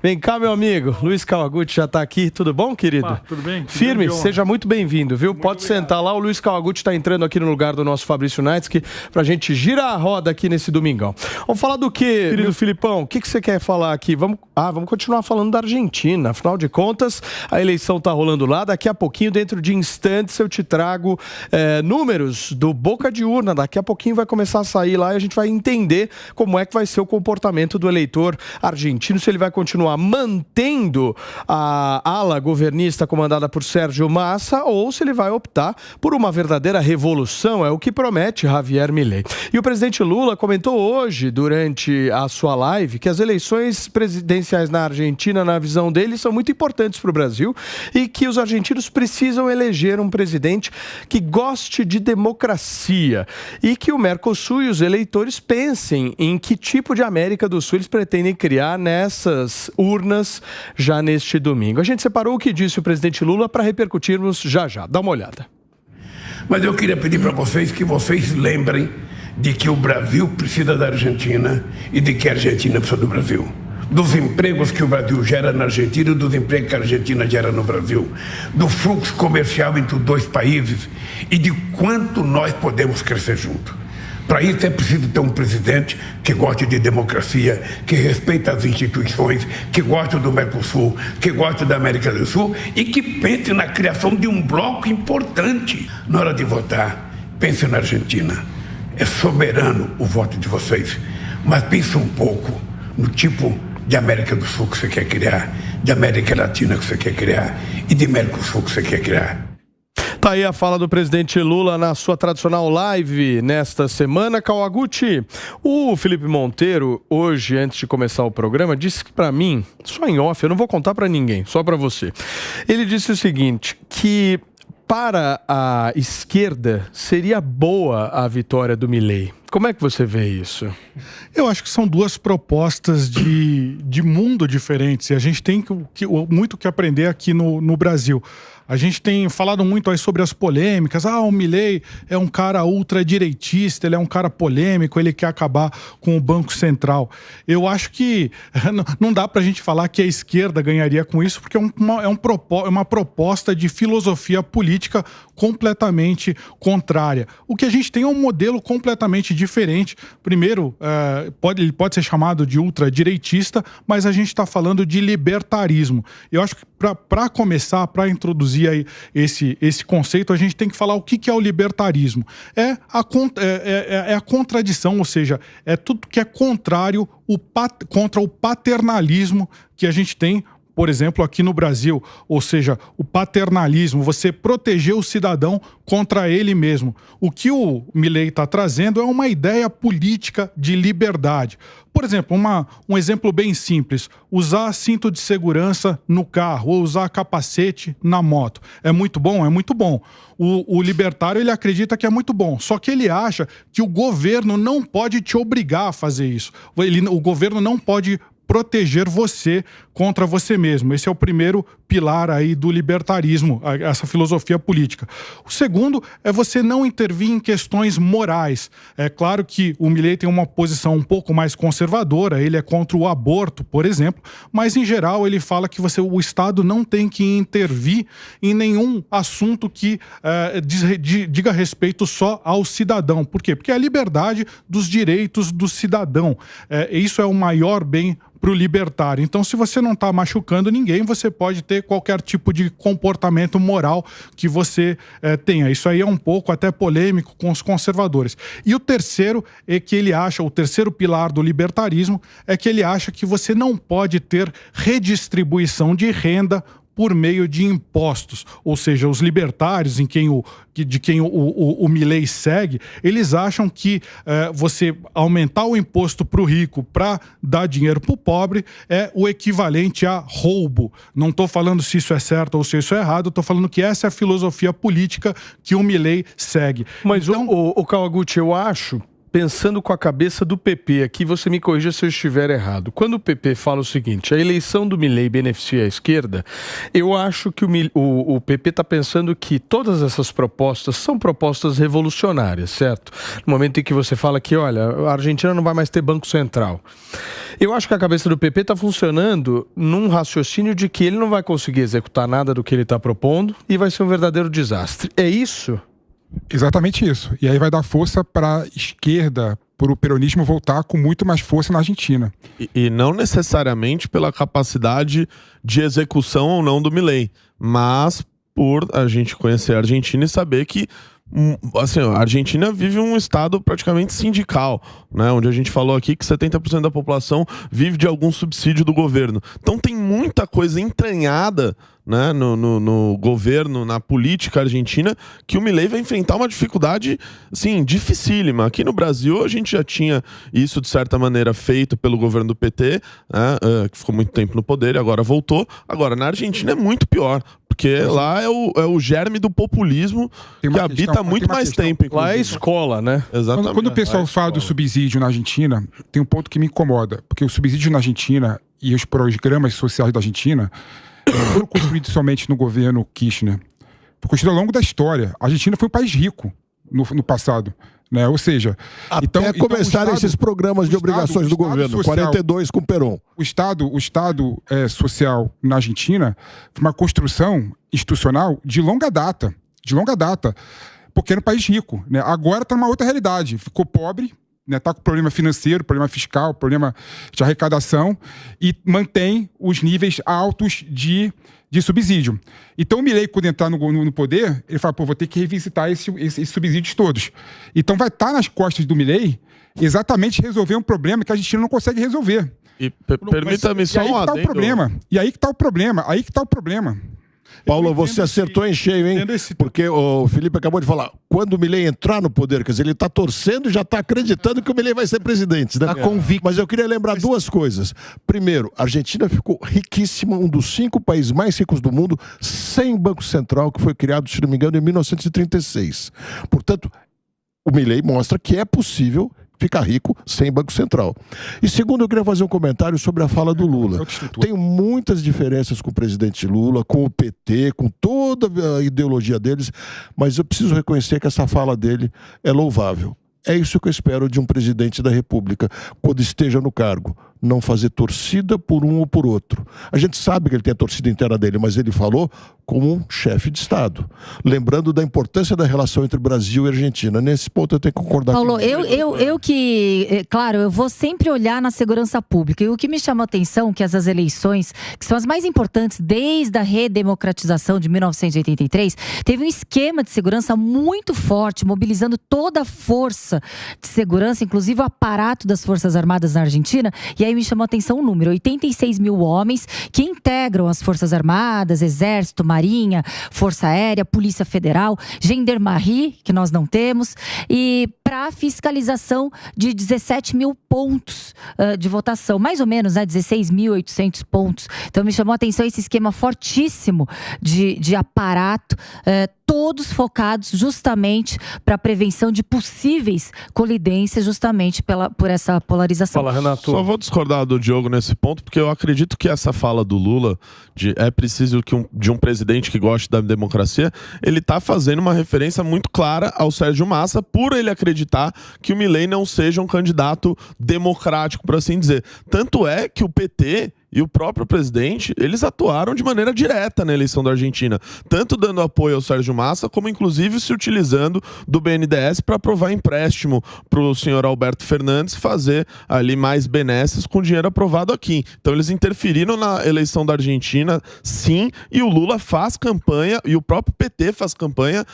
Vem cá, meu amigo. Luiz Kawaguchi já está aqui. Tudo bom, querido? Tudo bem? Firme, seja muito bem-vindo, viu? Muito Pode obrigado. sentar lá. O Luiz Kawaguchi está entrando aqui no lugar do nosso Fabrício Naitsky para a gente girar a roda aqui nesse domingão. Vamos falar do quê, querido Filipão? O que você quer falar aqui? Vamos continuar falando da Argentina. Afinal de contas, a eleição está rolando lá. Daqui a pouquinho, dentro de instantes, eu te trago números do boca de urna. Daqui a pouquinho vai começar a sair lá e a gente vai entender como é que vai ser o comportamento do eleitor argentino, se ele vai continuar mantendo a ala governista comandada por Sérgio Massa ou se ele vai optar por uma verdadeira revolução, é o que promete Javier Milei. E o presidente Lula comentou hoje, durante a sua live, que as eleições presidenciais na Argentina, na visão dele, são muito importantes para o Brasil e que os argentinos precisam eleger um presidente que goste de democracia e que o Mercosul e os eleitores pensem em que tipo de América do Sul eles pretendem criar nessas urnas já neste domingo. A gente separou o que disse o presidente Lula para repercutirmos já. Dá uma olhada. Mas eu queria pedir para vocês que vocês lembrem de que o Brasil precisa da Argentina e de que a Argentina precisa do Brasil. Dos empregos que o Brasil gera na Argentina e dos empregos que a Argentina gera no Brasil. Do fluxo comercial entre os dois países e de quanto nós podemos crescer juntos. Para isso é preciso ter um presidente que goste de democracia, que respeite as instituições, que goste do Mercosul, que goste da América do Sul e que pense na criação de um bloco importante. Na hora de votar, pense na Argentina. É soberano o voto de vocês, mas pense um pouco no tipo de América do Sul que você quer criar, de América Latina que você quer criar e de Mercosul que você quer criar. Tá aí a fala do presidente Lula na sua tradicional live nesta semana. Kawaguchi, o Felipe Monteiro, hoje, antes de começar o programa, disse para mim, só em off, eu não vou contar para ninguém, só para você. Ele disse o seguinte, que para a esquerda seria boa a vitória do Milei. Como é que você vê isso? Eu acho que são duas propostas de mundo diferentes e a gente tem muito que aprender aqui no Brasil. A gente tem falado muito aí sobre as polêmicas. O Milei é um cara ultradireitista, ele é um cara polêmico, ele quer acabar com o Banco Central. Eu acho que não dá pra gente falar que a esquerda ganharia com isso, porque é uma proposta de filosofia política completamente contrária. O que a gente tem é um modelo completamente diferente. Primeiro, ele pode ser chamado de ultradireitista, mas a gente está falando de libertarismo. Eu acho que para começar, para introduzir aí esse conceito, a gente tem que falar o que é o libertarismo. É a contradição, ou seja, é tudo que é contrário contra o paternalismo que a gente tem, por exemplo, aqui no Brasil, ou seja, o paternalismo, você proteger o cidadão contra ele mesmo. O que o Milei está trazendo é uma ideia política de liberdade. Por exemplo, um exemplo bem simples, usar cinto de segurança no carro ou usar capacete na moto. É muito bom? É muito bom. O libertário, ele acredita que é muito bom, só que ele acha que o governo não pode te obrigar a fazer isso. O governo não pode proteger você contra você mesmo. Esse é o primeiro pilar aí do libertarismo, essa filosofia política. O segundo é você não intervir em questões morais. É claro que o Milei tem uma posição um pouco mais conservadora, ele é contra o aborto, por exemplo, mas em geral ele fala que o Estado não tem que intervir em nenhum assunto que diga respeito só ao cidadão. Por quê? Porque é a liberdade dos direitos do cidadão. Isso é o maior bem para o libertário. Então, se você não está machucando ninguém, você pode ter qualquer tipo de comportamento moral que você tenha. Isso aí é um pouco até polêmico com os conservadores. E o terceiro é que ele acha, o terceiro pilar do libertarismo é que ele acha que você não pode ter redistribuição de renda por meio de impostos, ou seja, os libertários de quem o Milei segue, eles acham que você aumentar o imposto para o rico para dar dinheiro para o pobre é o equivalente a roubo. Não estou falando se isso é certo ou se isso é errado, estou falando que essa é a filosofia política que o Milei segue. Mas então, o Kawaguchi, eu acho pensando com a cabeça do PP aqui, você me corrija se eu estiver errado. Quando o PP fala o seguinte, a eleição do Milei beneficia a esquerda, eu acho que o PP está pensando que todas essas propostas são propostas revolucionárias, certo? No momento em que você fala que, olha, a Argentina não vai mais ter Banco Central. Eu acho que a cabeça do PP está funcionando num raciocínio de que ele não vai conseguir executar nada do que ele está propondo e vai ser um verdadeiro desastre. É isso? Exatamente isso. E aí vai dar força para a esquerda, para o peronismo voltar com muito mais força na Argentina. E não necessariamente pela capacidade de execução ou não do Milei, mas por a gente conhecer a Argentina e saber que assim, a Argentina vive um estado praticamente sindical, né? Onde a gente falou aqui que 70% da população vive de algum subsídio do governo. Então tem muita coisa entranhada, né, no governo, na política argentina, que o Milei vai enfrentar uma dificuldade, assim, dificílima. Aqui no Brasil a gente já tinha isso, de certa maneira, feito pelo governo do PT, né, que ficou muito tempo no poder e agora voltou. Agora, na Argentina é muito pior, porque lá é o germe do populismo que habita há muito mais tempo. Inclusive. Lá é escola, né? Exatamente. Quando o pessoal fala do subsídio na Argentina, tem um ponto que me incomoda, porque o subsídio na Argentina e os programas sociais da Argentina não foram construídos somente no governo Kirchner. Foi construído ao longo da história. A Argentina foi um país rico no passado. Né? Ou seja... Até começaram esses programas de obrigações do governo, social, 42 com Perón. O Estado social na Argentina foi uma construção institucional de longa data. Porque era um país rico. Né? Agora está numa outra realidade. Ficou pobre, está com problema financeiro, problema fiscal, problema de arrecadação e mantém os níveis altos de subsídio. Então o Milei, quando entrar no poder, ele fala, vou ter que revisitar esses subsídios todos. Então vai estar nas costas do Milei exatamente resolver um problema que a Argentina não consegue resolver. E permita-me só um adendo. E aí que está o problema. Paulo, você acertou em cheio, hein? Porque o Felipe acabou de falar, quando o Milei entrar no poder, quer dizer, ele está torcendo e já está acreditando que o Milei vai ser presidente, né? Mas eu queria lembrar duas coisas. Primeiro, a Argentina ficou riquíssima, um dos 5 países mais ricos do mundo, sem Banco Central, que foi criado, se não me engano, em 1936. Portanto, o Milei mostra que é possível ficar rico sem Banco Central. E segundo, eu queria fazer um comentário sobre a fala do Lula. Tenho muitas diferenças com o presidente Lula, com o PT, com toda a ideologia deles, mas eu preciso reconhecer que essa fala dele é louvável. É isso que eu espero de um presidente da República, quando esteja no cargo. Não fazer torcida por um ou por outro. A gente sabe que ele tem a torcida interna dele, mas ele falou como um chefe de Estado. Lembrando da importância da relação entre Brasil e Argentina. Nesse ponto eu tenho que concordar com Paulo, claro, eu vou sempre olhar na segurança pública. E o que me chamou a atenção é que essas eleições, que são as mais importantes desde a redemocratização de 1983, teve um esquema de segurança muito forte, mobilizando toda a força de segurança, inclusive o aparato das Forças Armadas na Argentina. E aí me chamou a atenção o número, 86 mil homens que integram as Forças Armadas, Exército, Marinha, Força Aérea, Polícia Federal, Gendarmerie, que nós não temos, e para fiscalização de 17 mil pontos de votação, mais ou menos, né, 16.800 pontos. Então me chamou a atenção esse esquema fortíssimo de aparato, todos focados justamente para a prevenção de possíveis colidências, justamente por essa polarização. Fala, Renato. Só vou discordar do Diogo nesse ponto, porque eu acredito que essa fala do Lula, é preciso de um presidente que goste da democracia, ele está fazendo uma referência muito clara ao Sérgio Massa, por ele acreditar que o Milei não seja um candidato democrático, por assim dizer. Tanto é que o PT e o próprio presidente, eles atuaram de maneira direta na eleição da Argentina, tanto dando apoio ao Sérgio Massa, como inclusive se utilizando do BNDES para aprovar empréstimo para o senhor Alberto Fernandes fazer ali mais benesses com dinheiro aprovado aqui. Então eles interferiram na eleição da Argentina, sim, e o Lula faz campanha, e o próprio PT faz campanha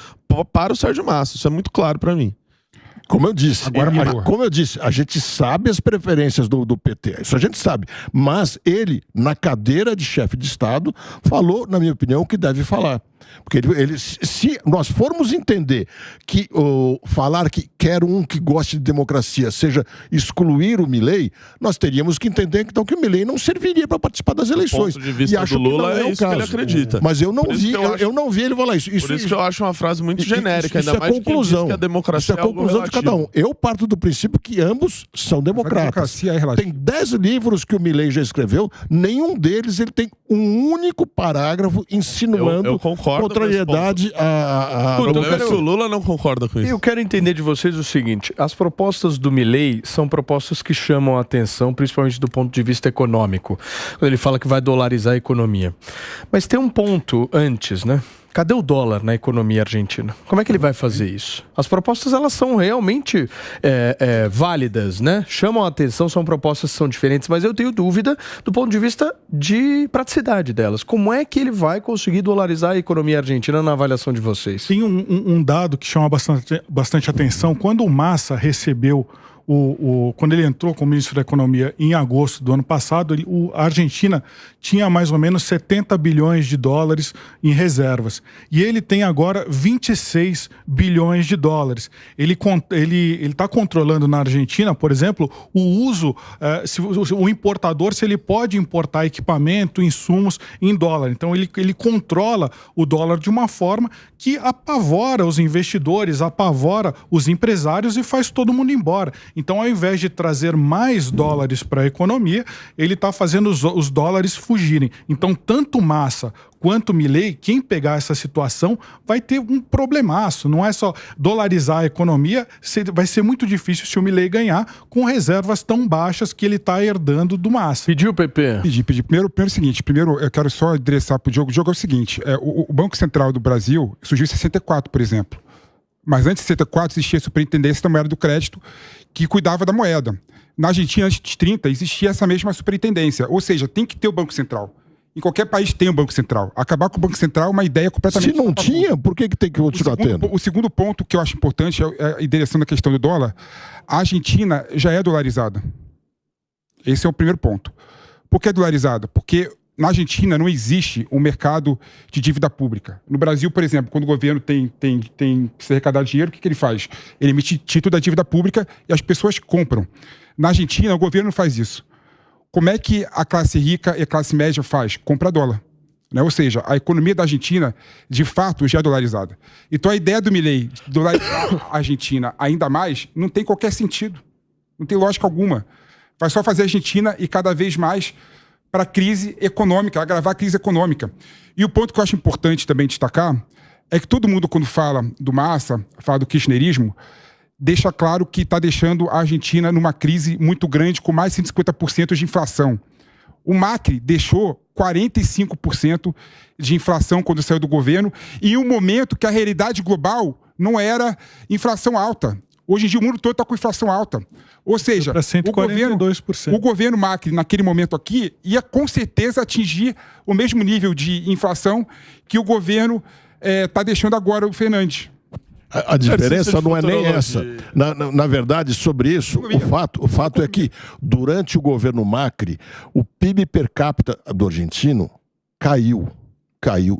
para o Sérgio Massa. Isso é muito claro para mim. Como eu disse, a gente sabe as preferências do PT, isso a gente sabe. Mas ele, na cadeira de chefe de Estado, falou, na minha opinião, o que deve falar. Porque se nós formos entender que falar que quer um que goste de democracia seja excluir o Milei, nós teríamos que entender então, que o Milei não serviria para participar das eleições. Do ponto de vista e acho do Lula, que não é isso que ele acredita. Mas eu não vi ele falar isso. Por isso que eu acho uma frase muito genérica, ainda mais conclusão. Que a democracia isso é conclusão de cada um. Eu parto do princípio que ambos são democratas. Tem 10 livros que o Milei já escreveu, nenhum deles ele tem um único parágrafo insinuando eu contrariedade à democracia. O Lula não concorda com isso. Eu quero entender de vocês o seguinte: as propostas do Milei são propostas que chamam a atenção, principalmente do ponto de vista econômico, quando ele fala que vai dolarizar a economia. Mas tem um ponto antes, né? Cadê o dólar na economia argentina? Como é que ele vai fazer isso? As propostas, elas são realmente válidas, né? Chamam a atenção, são propostas que são diferentes, mas eu tenho dúvida do ponto de vista de praticidade delas. Como é que ele vai conseguir dolarizar a economia argentina na avaliação de vocês? Tem um dado que chama bastante atenção. Quando o Massa recebeu quando ele entrou como ministro da Economia em agosto do ano passado, a Argentina tinha mais ou menos 70 bilhões de dólares em reservas. E ele tem agora 26 bilhões de dólares. Ele está controlando na Argentina, por exemplo, o uso, o importador, se ele pode importar equipamento, insumos em dólar. Então ele controla o dólar de uma forma que apavora os investidores, apavora os empresários e faz todo mundo embora. Então, ao invés de trazer mais dólares para a economia, ele está fazendo os dólares fugirem. Então, tanto Massa quanto Milei, quem pegar essa situação vai ter um problemaço. Não é só dolarizar a economia, vai ser muito difícil se o Milei ganhar com reservas tão baixas que ele está herdando do Massa. Pediu, Pepe? Pedi. Primeiro é o seguinte, eu quero só endereçar para o Diogo. O Diogo é o seguinte, o Banco Central do Brasil surgiu em 64, por exemplo. Mas antes de 64 existia a Superintendência da Moeda do Crédito, que cuidava da moeda. Na Argentina, antes de 30, existia essa mesma superintendência. Ou seja, tem que ter o Banco Central. Em qualquer país tem o Banco Central. Acabar com o Banco Central é uma ideia completamente... Se não tinha, por que tem que continuar tendo? O segundo ponto que eu acho importante é a direção da questão do dólar. A Argentina já é dolarizada. Esse é o primeiro ponto. Por que é dolarizada? Porque na Argentina não existe um mercado de dívida pública. No Brasil, por exemplo, quando o governo tem que arrecadar dinheiro, o que ele faz? Ele emite título da dívida pública e as pessoas compram. Na Argentina, o governo não faz isso. Como é que a classe rica e a classe média faz? Compra dólar. Né? Ou seja, a economia da Argentina, de fato, já é dolarizada. Então a ideia do Milei de dolarizar a Argentina ainda mais não tem qualquer sentido. Não tem lógica alguma. Vai só fazer a Argentina ir cada vez mais para a crise econômica, agravar a crise econômica. E o ponto que eu acho importante também destacar é que todo mundo, quando fala do Massa, fala do kirchnerismo, deixa claro que está deixando a Argentina numa crise muito grande, com mais de 150% de inflação. O Macri deixou 45% de inflação quando saiu do governo, em um momento que a realidade global não era inflação alta. Hoje em dia o mundo todo está com inflação alta. Ou seja, o governo Macri, naquele momento aqui, ia com certeza atingir o mesmo nível de inflação que o governo está deixando agora o Fernandes. A diferença não é nem essa. Na verdade, sobre isso, o fato é que, durante o governo Macri, o PIB per capita do argentino caiu,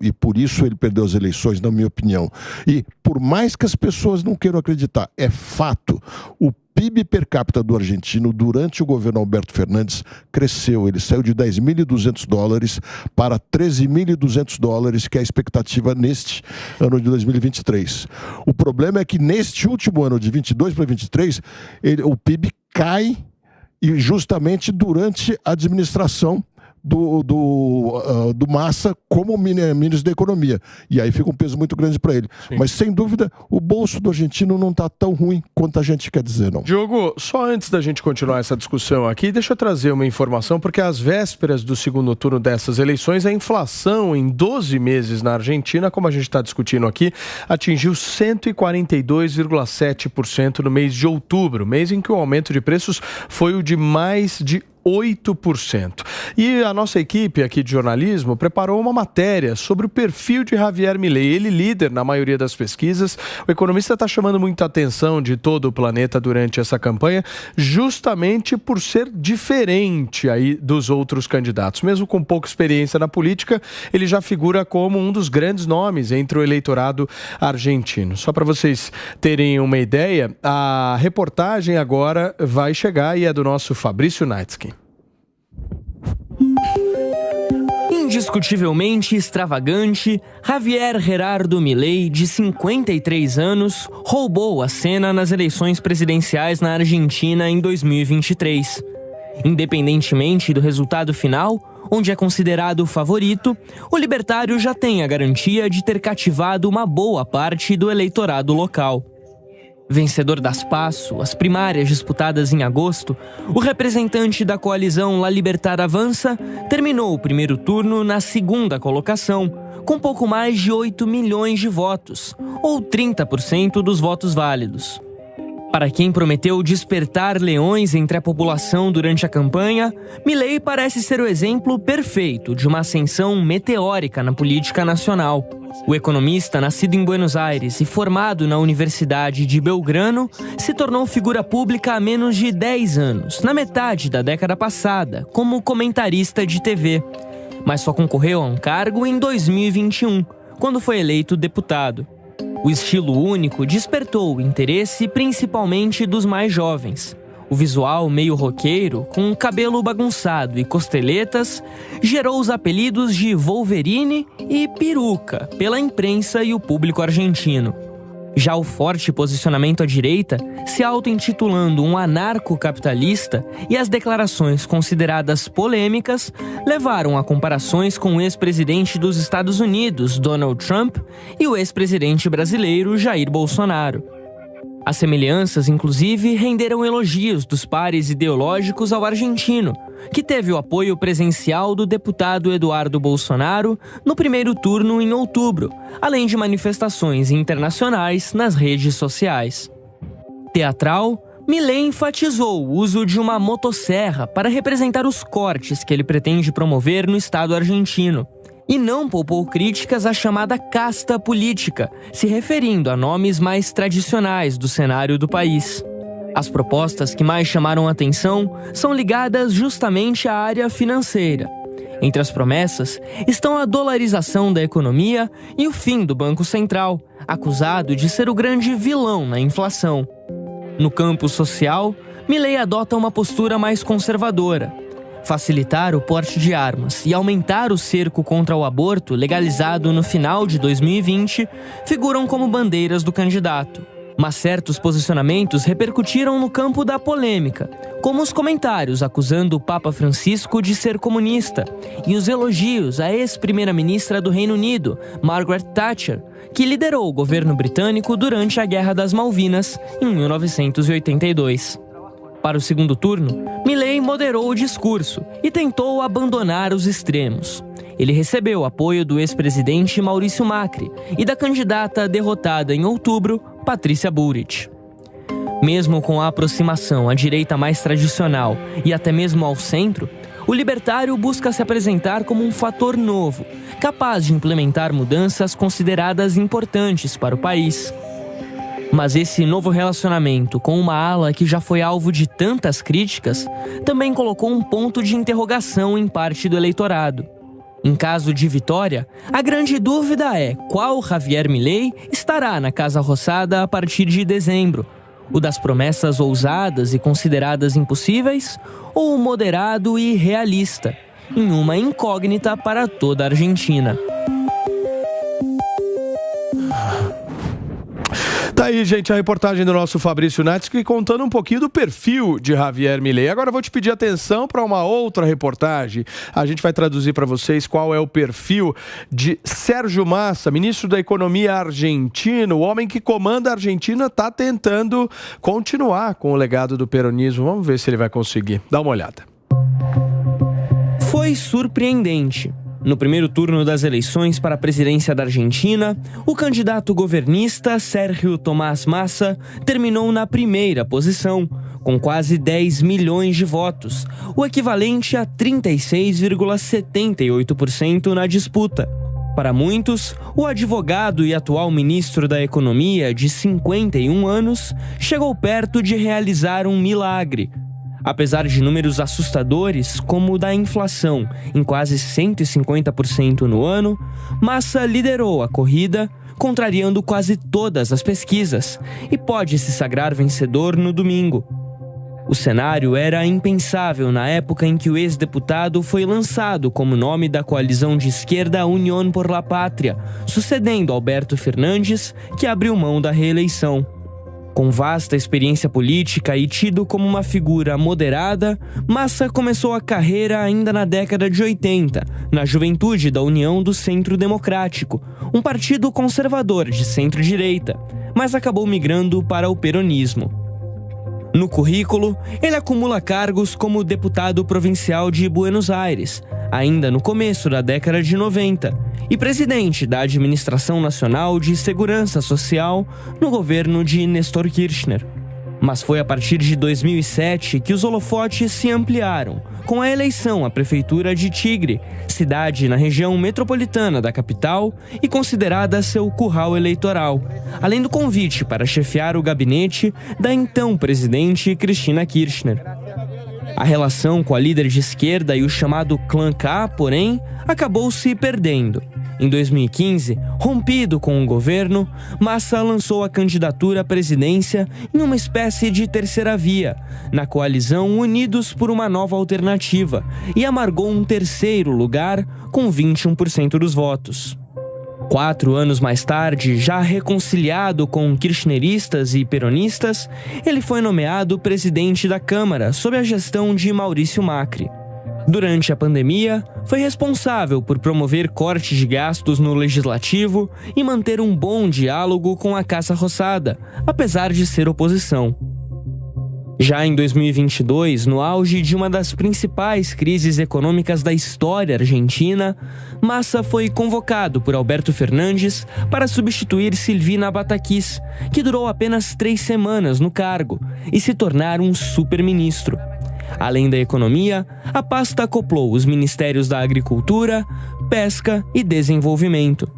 e por isso ele perdeu as eleições, na minha opinião. E por mais que as pessoas não queiram acreditar, é fato, o PIB per capita do argentino durante o governo Alberto Fernandes cresceu. Ele saiu de $10.200 para $13.200, que é a expectativa neste ano de 2023. O problema é que neste último ano, de 22 para 23, o PIB cai, e justamente durante a administração do Massa como ministro da Economia. E aí fica um peso muito grande para ele. Sim. Mas, sem dúvida, o bolso do argentino não está tão ruim quanto a gente quer dizer, não. Diogo, só antes da gente continuar essa discussão aqui, deixa eu trazer uma informação, porque às vésperas do segundo turno dessas eleições, a inflação em 12 meses na Argentina, como a gente está discutindo aqui, atingiu 142,7% no mês de outubro, mês em que o aumento de preços foi o de mais de 8%. E a nossa equipe aqui de jornalismo preparou uma matéria sobre o perfil de Javier Milei. Ele líder na maioria das pesquisas. O economista está chamando muita atenção de todo o planeta durante essa campanha, justamente por ser diferente aí dos outros candidatos. Mesmo com pouca experiência na política, ele já figura como um dos grandes nomes entre o eleitorado argentino. Só para vocês terem uma ideia, a reportagem agora vai chegar e é do nosso Fabrício Naitsky. Indiscutivelmente extravagante, Javier Gerardo Milei, de 53 anos, roubou a cena nas eleições presidenciais na Argentina em 2023. Independentemente do resultado final, onde é considerado o favorito, o libertário já tem a garantia de ter cativado uma boa parte do eleitorado local. Vencedor das PASO, as primárias disputadas em agosto, o representante da coalizão La Libertad Avança terminou o primeiro turno na segunda colocação, com pouco mais de 8 milhões de votos, ou 30% dos votos válidos. Para quem prometeu despertar leões entre a população durante a campanha, Milei parece ser o exemplo perfeito de uma ascensão meteórica na política nacional. O economista, nascido em Buenos Aires e formado na Universidade de Belgrano, se tornou figura pública há menos de 10 anos, na metade da década passada, como comentarista de TV. Mas só concorreu a um cargo em 2021, quando foi eleito deputado. O estilo único despertou o interesse principalmente dos mais jovens. O visual meio roqueiro, com cabelo bagunçado e costeletas, gerou os apelidos de Wolverine e Peruca pela imprensa e o público argentino. Já o forte posicionamento à direita, se auto-intitulando um anarcocapitalista, e as declarações consideradas polêmicas levaram a comparações com o ex-presidente dos Estados Unidos, Donald Trump, e o ex-presidente brasileiro, Jair Bolsonaro. As semelhanças, inclusive, renderam elogios dos pares ideológicos ao argentino, que teve o apoio presencial do deputado Eduardo Bolsonaro no primeiro turno em outubro, além de manifestações internacionais nas redes sociais. Teatral, Milei enfatizou o uso de uma motosserra para representar os cortes que ele pretende promover no Estado argentino. E não poupou críticas à chamada casta política, se referindo a nomes mais tradicionais do cenário do país. As propostas que mais chamaram a atenção são ligadas justamente à área financeira. Entre as promessas estão a dolarização da economia e o fim do Banco Central, acusado de ser o grande vilão na inflação. No campo social, Milei adota uma postura mais conservadora. Facilitar o porte de armas e aumentar o cerco contra o aborto, legalizado no final de 2020, figuram como bandeiras do candidato. Mas certos posicionamentos repercutiram no campo da polêmica, como os comentários acusando o Papa Francisco de ser comunista e os elogios à ex-primeira-ministra do Reino Unido, Margaret Thatcher, que liderou o governo britânico durante a Guerra das Malvinas, em 1982. Para o segundo turno, Milei moderou o discurso e tentou abandonar os extremos. Ele recebeu o apoio do ex-presidente Maurício Macri e da candidata derrotada em outubro, Patrícia Bullrich. Mesmo com a aproximação à direita mais tradicional e até mesmo ao centro, o libertário busca se apresentar como um fator novo, capaz de implementar mudanças consideradas importantes para o país. Mas esse novo relacionamento com uma ala que já foi alvo de tantas críticas também colocou um ponto de interrogação em parte do eleitorado. Em caso de vitória, a grande dúvida é qual Javier Milei estará na Casa Rosada a partir de dezembro: o das promessas ousadas e consideradas impossíveis, ou o moderado e realista, em uma incógnita para toda a Argentina. Tá aí, gente, a reportagem do nosso Fabrício Natsky contando um pouquinho do perfil de Javier Milei. Agora eu vou te pedir atenção para uma outra reportagem. A gente vai traduzir para vocês qual é o perfil de Sérgio Massa, ministro da Economia argentino. O homem que comanda a Argentina está tentando continuar com o legado do peronismo. Vamos ver se ele vai conseguir. Dá uma olhada. Foi surpreendente. No primeiro turno das eleições para a presidência da Argentina, o candidato governista Sérgio Tomás Massa terminou na primeira posição, com quase 10 milhões de votos, o equivalente a 36,78% na disputa. Para muitos, o advogado e atual ministro da Economia, de 51 anos, chegou perto de realizar um milagre. Apesar de números assustadores, como o da inflação, em quase 150% no ano, Massa liderou a corrida, contrariando quase todas as pesquisas, e pode se sagrar vencedor no domingo. O cenário era impensável na época em que o ex-deputado foi lançado como nome da coalizão de esquerda Unión por la Patria, sucedendo Alberto Fernandes, que abriu mão da reeleição. Com vasta experiência política e tido como uma figura moderada, Massa começou a carreira ainda na década de 80, na juventude da União do Centro Democrático, um partido conservador de centro-direita, mas acabou migrando para o peronismo. No currículo, ele acumula cargos como deputado provincial de Buenos Aires, ainda no começo da década de 90, e presidente da Administração Nacional de Segurança Social no governo de Néstor Kirchner. Mas foi a partir de 2007 que os holofotes se ampliaram, com a eleição à prefeitura de Tigre, cidade na região metropolitana da capital e considerada seu curral eleitoral, além do convite para chefiar o gabinete da então presidente Cristina Kirchner. A relação com a líder de esquerda e o chamado Clã K, porém, acabou se perdendo. Em 2015, rompido com o governo, Massa lançou a candidatura à presidência em uma espécie de terceira via, na coalizão Unidos por uma Nova Alternativa, e amargou um terceiro lugar com 21% dos votos. 4 anos mais tarde, já reconciliado com kirchneristas e peronistas, ele foi nomeado presidente da Câmara sob a gestão de Maurício Macri. Durante a pandemia, foi responsável por promover cortes de gastos no legislativo e manter um bom diálogo com a Casa Rosada, apesar de ser oposição. Já em 2022, no auge de uma das principais crises econômicas da história argentina, Massa foi convocado por Alberto Fernandes para substituir Silvina Batakis, que durou apenas 3 semanas no cargo, e se tornar um super-ministro. Além da economia, a pasta acoplou os ministérios da Agricultura, Pesca e Desenvolvimento.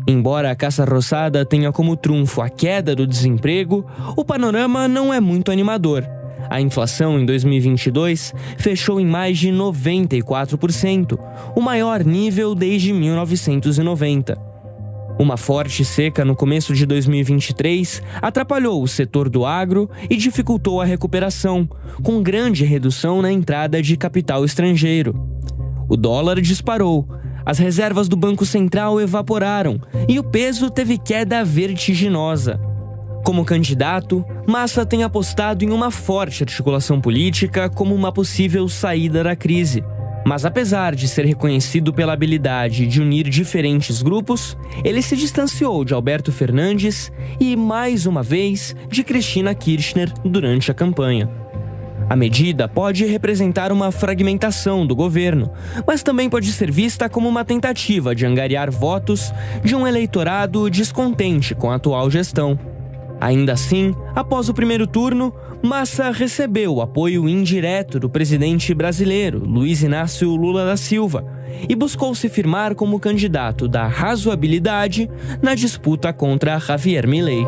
Embora a Casa Rosada tenha como trunfo a queda do desemprego, o panorama não é muito animador. A inflação em 2022 fechou em mais de 94%, o maior nível desde 1990. Uma forte seca no começo de 2023 atrapalhou o setor do agro e dificultou a recuperação, com grande redução na entrada de capital estrangeiro. O dólar disparou, as reservas do Banco Central evaporaram e o peso teve queda vertiginosa. Como candidato, Massa tem apostado em uma forte articulação política como uma possível saída da crise. Mas apesar de ser reconhecido pela habilidade de unir diferentes grupos, ele se distanciou de Alberto Fernandes e, mais uma vez, de Cristina Kirchner durante a campanha. A medida pode representar uma fragmentação do governo, mas também pode ser vista como uma tentativa de angariar votos de um eleitorado descontente com a atual gestão. Ainda assim, após o primeiro turno, Massa recebeu o apoio indireto do presidente brasileiro, Luiz Inácio Lula da Silva, e buscou se firmar como candidato da razoabilidade na disputa contra Javier Milei.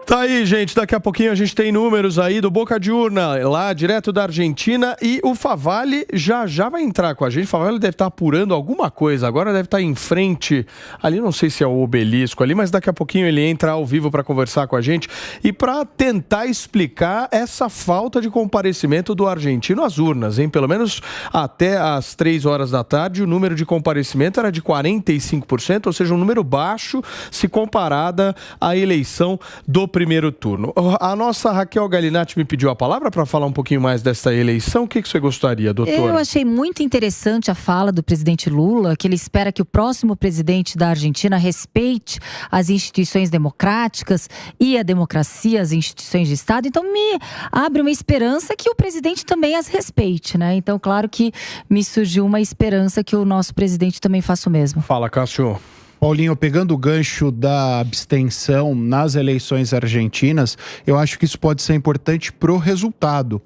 Tá aí, gente, daqui a pouquinho a gente tem números aí do Boca de Urna, lá direto da Argentina, e o Favalli já vai entrar com a gente. O Favalli deve estar apurando alguma coisa, agora deve estar em frente, ali não sei se é o obelisco ali, mas daqui a pouquinho ele entra ao vivo para conversar com a gente e para tentar explicar essa falta de comparecimento do argentino às urnas, hein? Pelo menos até às 3 horas da tarde o número de comparecimento era de 45%, ou seja, um número baixo se comparada à eleição do presidente primeiro turno. A nossa Raquel Galinatti me pediu a palavra para falar um pouquinho mais dessa eleição. O que você gostaria, doutora? Eu achei muito interessante a fala do presidente Lula, que ele espera que o próximo presidente da Argentina respeite as instituições democráticas e a democracia, as instituições de Estado. Então me abre uma esperança que o presidente também as respeite, né? Então, claro que me surgiu uma esperança que o nosso presidente também faça o mesmo. Fala, Cássio. Paulinho, pegando o gancho da abstenção nas eleições argentinas, eu acho que isso pode ser importante para o resultado.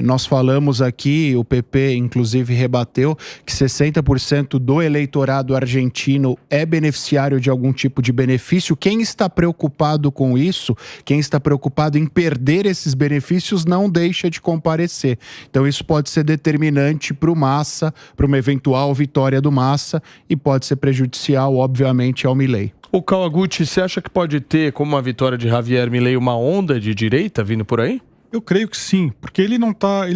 Nós falamos aqui, o PP inclusive rebateu, que 60% do eleitorado argentino é beneficiário de algum tipo de benefício. Quem está preocupado com isso, quem está preocupado em perder esses benefícios, não deixa de comparecer. Então isso pode ser determinante para o Massa, para uma eventual vitória do Massa, e pode ser prejudicial, obviamente, ao Milei. O Kawaguchi, você acha que pode ter, como a vitória de Javier Milei, uma onda de direita vindo por aí? Eu creio que sim, porque ele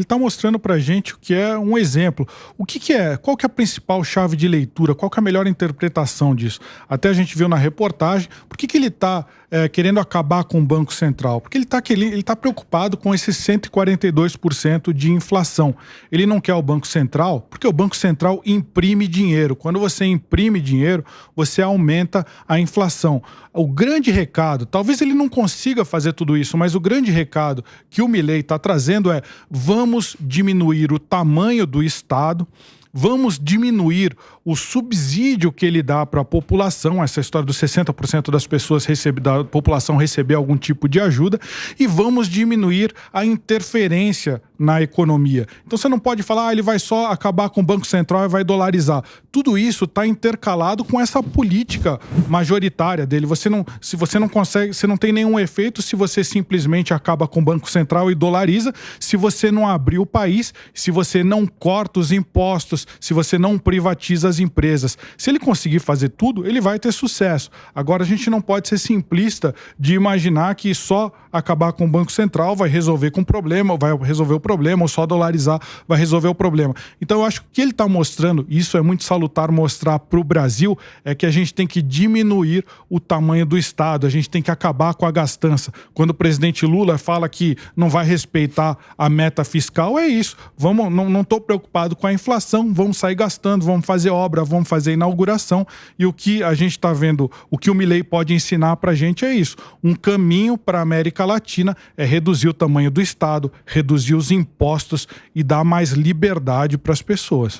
tá mostrando pra gente o que é um exemplo. O que é? Qual que é a principal chave de leitura? Qual que é a melhor interpretação disso? Até a gente viu na reportagem, por que ele tá querendo acabar com o Banco Central? Porque ele tá preocupado com esses 142% de inflação. Ele não quer o Banco Central, porque o Banco Central imprime dinheiro. Quando você imprime dinheiro, você aumenta a inflação. O grande recado, talvez ele não consiga fazer tudo isso, mas o grande recado que o Milei está trazendo é: vamos diminuir o tamanho do Estado, vamos diminuir o subsídio que ele dá para a população, essa história dos 60% das pessoas da população receber algum tipo de ajuda, e vamos diminuir a interferência na economia. Então você não pode falar, ele vai só acabar com o Banco Central e vai dolarizar. Tudo isso está intercalado com essa política majoritária dele. Se você não consegue, você não tem nenhum efeito se você simplesmente acaba com o Banco Central e dolariza, se você não abrir o país, se você não corta os impostos, se você não privatiza as empresas. Se ele conseguir fazer tudo, ele vai ter sucesso. Agora, a gente não pode ser simplista de imaginar que só acabar com o Banco Central vai resolver o problema, ou só dolarizar vai resolver o problema. Então, eu acho que o que ele está mostrando, e isso é muito salutar mostrar para o Brasil, é que a gente tem que diminuir o tamanho do Estado, a gente tem que acabar com a gastança. Quando o presidente Lula fala que não vai respeitar a meta fiscal, é isso. Não estou preocupado com a inflação, vamos sair gastando, vamos fazer obra, vamos fazer inauguração, e o que a gente está vendo, o que o Milei pode ensinar para a gente é isso. Um caminho para a América Latina é reduzir o tamanho do Estado, reduzir os impostos e dar mais liberdade para as pessoas.